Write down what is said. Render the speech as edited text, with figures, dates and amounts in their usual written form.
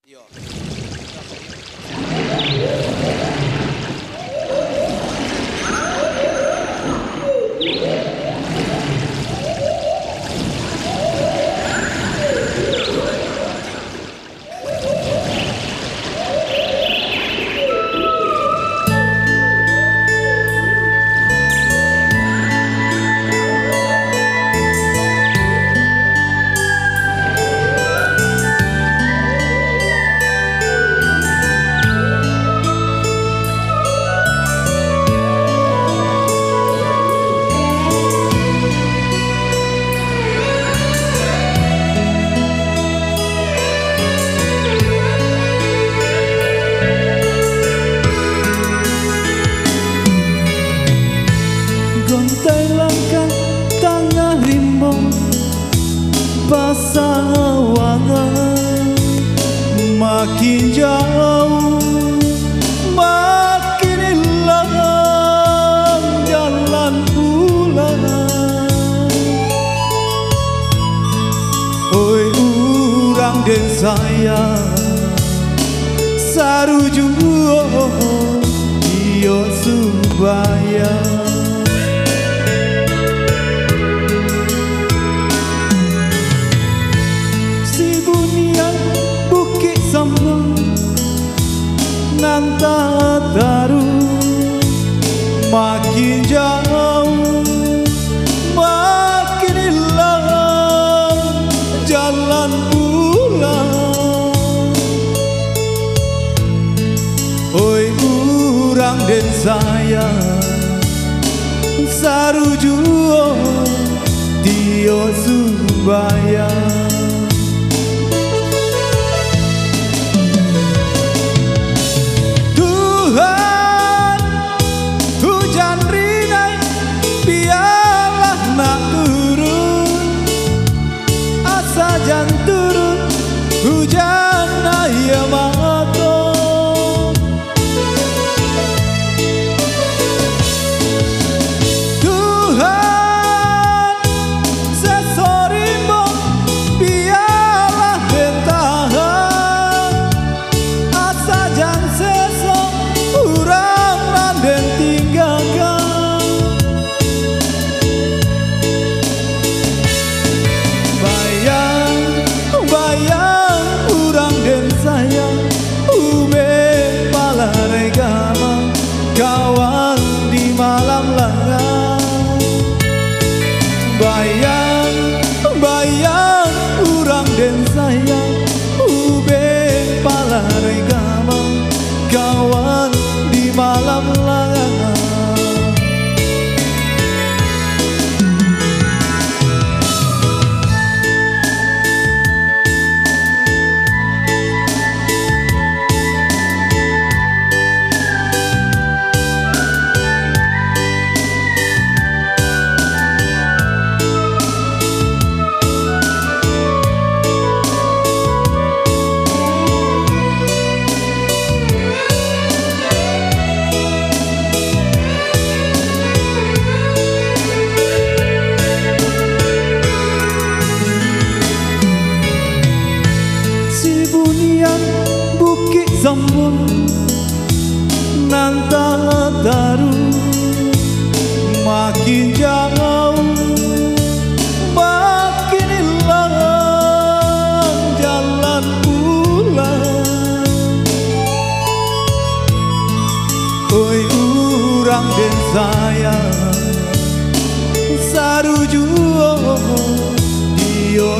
Yo. Gontai langkah tengah rimbun pasawangan, makin jauh makin hilang jalan pulang. Oi urang den saya saruju iyo Subaya. Nanta taru makin jauh makin hilang jalan pulang. Oi urang den saya saruju tio Subaya. Jan turun hujan ayam mato, Tuhan sesorimo biarlah bentahan, asa jan sesok urang randen tinggalkan. Bayang urang den sayang ube palaregama kawan di malam lengang. Bayang urang den sayang ube palaregama kawan di malam lengang. Bukit Zambon nanta taru makin jauh makin hilang jalan pulang. Oi urang den sayang saruju iyo